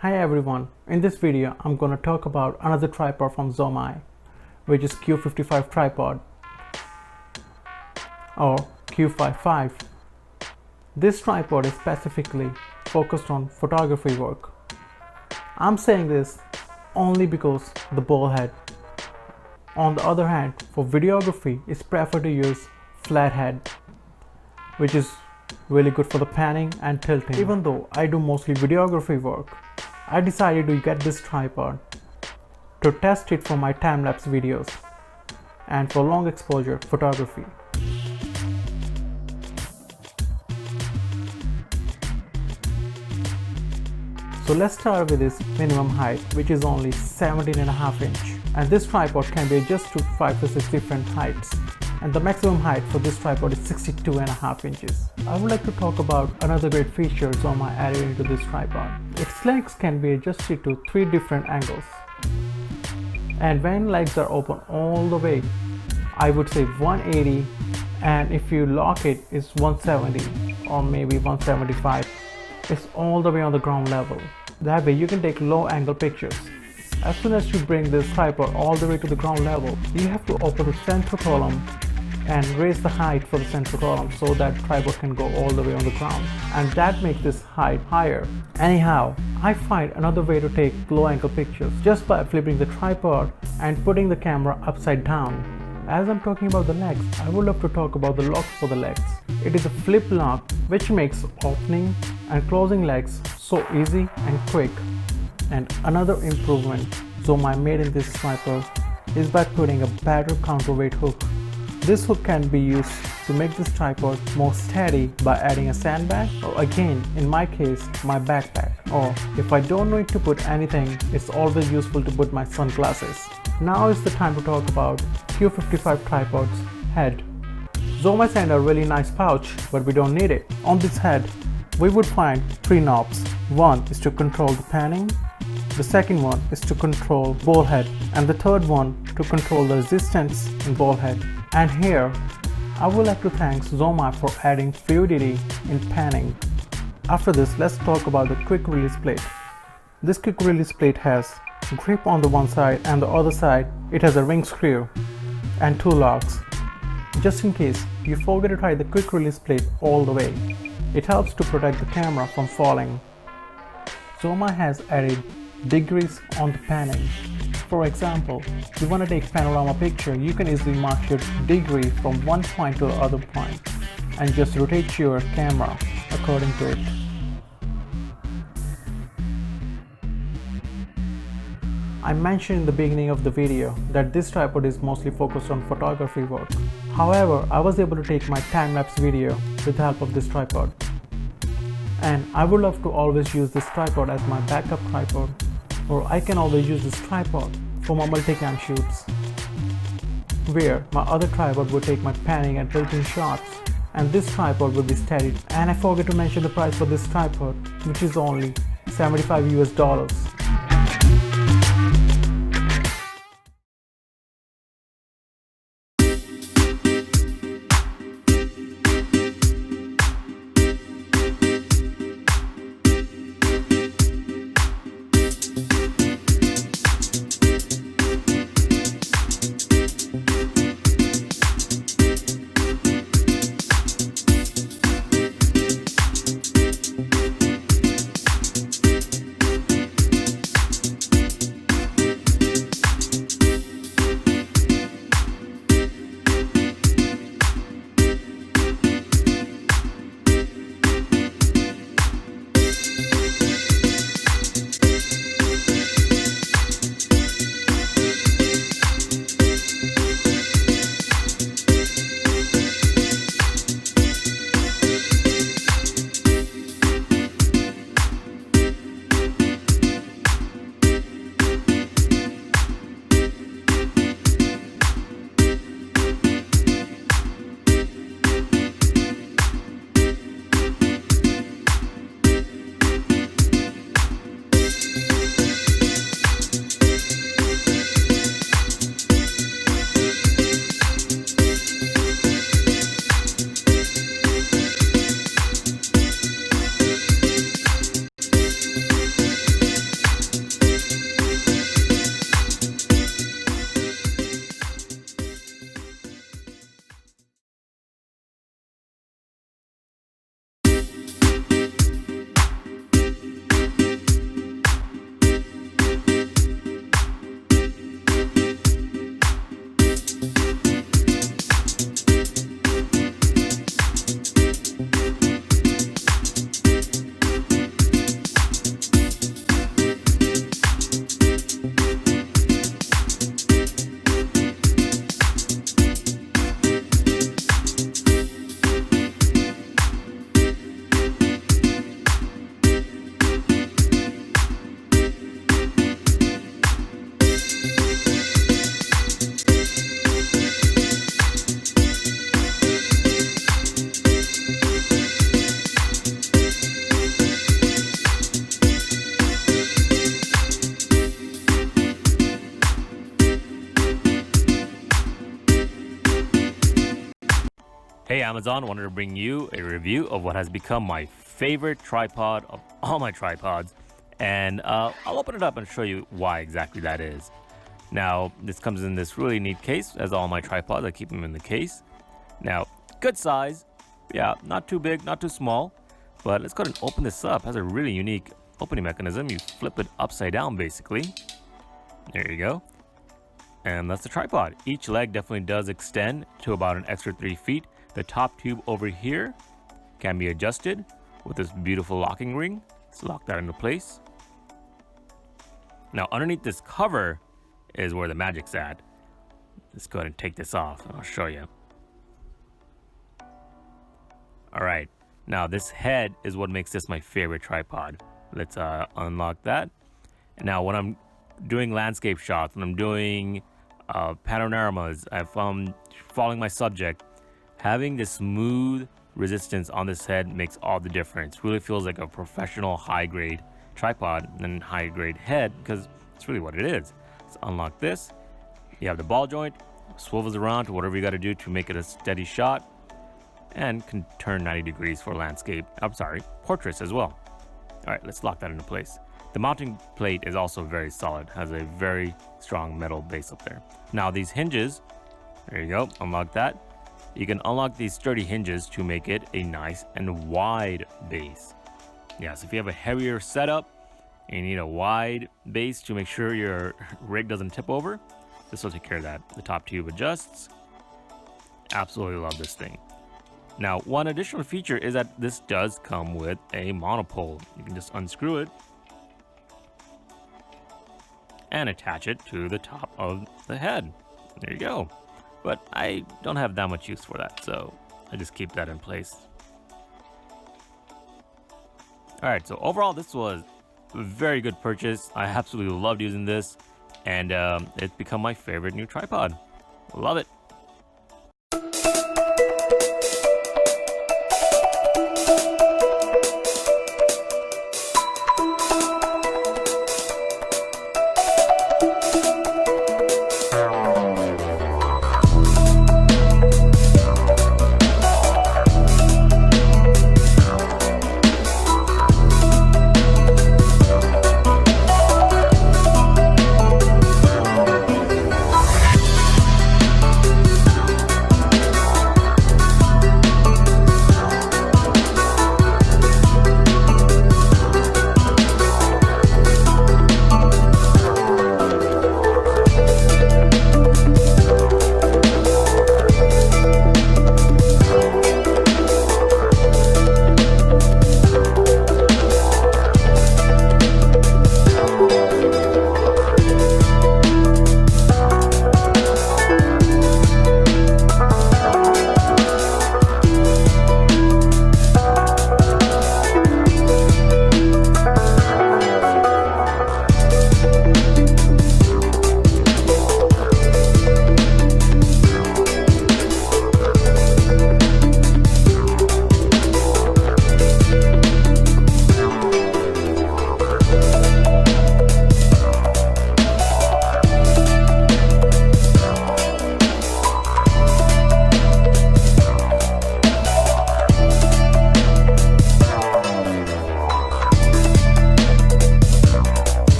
Hi everyone, in this video I'm going to talk about another tripod from Zomai, which is Q55 tripod or Q55. This tripod is specifically focused on photography work. I'm saying this only because the ball head. On the other hand, for videography it's preferred to use flat head, which is really good for the panning and tilting. Even though I do mostly videography work, I decided to get this tripod to test it for my time-lapse videos and for long exposure photography. So let's start with this minimum height, which is only 17.5 inch, and this tripod can be adjusted to 5 to 6 different heights, and the maximum height for this tripod is 62.5 inches. I would like to talk about another great feature Zomai added into this tripod. Its legs can be adjusted to 3 different angles, and when legs are open all the way, I would say 180, and if you lock it, it's 170 or maybe 175. It's all the way on the ground level. That way you can take low angle pictures. As soon as you bring this tripod all the way to the ground level, you have to open the central column and raise the height for the central column so that tripod can go all the way on the ground, and that makes this height higher. Anyhow, I find another way to take low angle pictures just by flipping the tripod and putting the camera upside down. As I'm talking about the legs, I would love to talk about the lock for the legs. It is a flip lock which makes opening and closing legs so easy and quick. And another improvement Zomai made in this tripod is by putting a better counterweight hook. This hook can be used to make this tripod more steady by adding a sandbag, or again in my case my backpack, or if I don't need to put anything, it's always useful to put my sunglasses. Now is the time to talk about Q55 tripod's head. Zomai sent a really nice pouch, but we don't need it. On this head we would find 3 knobs. One is to control the panning, the second one is to control ball head, and the third one to control the resistance in ball head. And here I would like to thank Zomai for adding fluidity in panning. After this, let's talk about the quick release plate. This quick release plate has grip on the one side, and the other side it has a ring screw and 2 locks. Just in case you forget to tie the quick release plate all the way, it helps to protect the camera from falling. Zomai has added degrees on the panning. For example, if you want to take panorama picture, you can easily mark your degree from one point to the other point and just rotate your camera according to it. I mentioned in the beginning of the video that this tripod is mostly focused on photography work. However, I was able to take my time-lapse video with the help of this tripod. And I would love to always use this tripod as my backup tripod, or I can always use this tripod for my multicam shoots, where my other tripod would take my panning and tilting shots, and this tripod will be steady. And I forgot to mention the price for this tripod, which is only $75 US. Hey Amazon, wanted to bring you a review of what has become my favorite tripod of all my tripods, and I'll open it up and show you why exactly that is. Now, this comes in this really neat case, as all my tripods, I keep them in the case. Now, good size, yeah, not too big, not too small, but let's go ahead and open this up. It has a really unique opening mechanism. You flip it upside down basically. There you go. And that's the tripod. Each leg definitely does extend to about an extra 3 feet. The top tube over here can be adjusted with this beautiful locking ring. Let's lock that into place. Now underneath this cover is where the magic's at. Let's go ahead and take this off and I'll show you. Alright, now this head is what makes this my favorite tripod. Let's unlock that. And now when I'm doing landscape shots, when I'm doing panoramas, if I'm following my subject, having this smooth resistance on this head makes all the difference. Really feels like a professional high-grade tripod and high-grade head, because it's really what it is. Let's unlock this. You have the ball joint, swivels around to whatever you got to do to make it a steady shot, and can turn 90 degrees for landscape. I'm sorry, portraits as well. All right, let's lock that into place. The mounting plate is also very solid, has a very strong metal base up there. Now these hinges, there you go, unlock that. You can unlock these sturdy hinges to make it a nice and wide base. Yes, if you have a heavier setup and you need a wide base to make sure your rig doesn't tip over, this will take care of that. The top tube adjusts. Absolutely love this thing. Now, one additional feature is that this does come with a monopole. You can just unscrew it and attach it to the top of the head. There you go. But I don't have that much use for that, so I just keep that in place. Alright, so overall this was a very good purchase. I absolutely loved using this, and it's become my favorite new tripod. Love it.